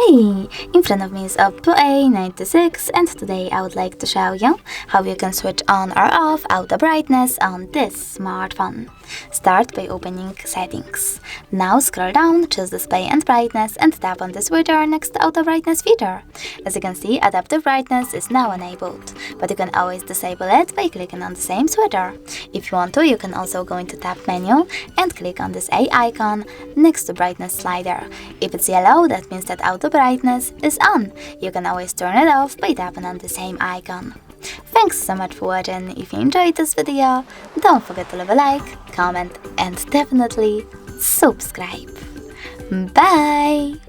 Hi! In front of me is Oppo A96 and today I would like to show you how you can switch on or off auto brightness on this smartphone. Start by opening Settings. Now scroll down, choose Display and Brightness and tap on the switcher next to Auto Brightness feature. As you can see, Adaptive Brightness is now enabled, but you can always disable it by clicking on the same switcher. If you want to, you can also go into Tap menu and click on this A icon next to Brightness slider. If it's yellow, that means that Auto Brightness is on. You can always turn it off by tapping on the same icon. Thanks so much for watching. If you enjoyed this video, don't forget to leave a like, comment and definitely subscribe. Bye!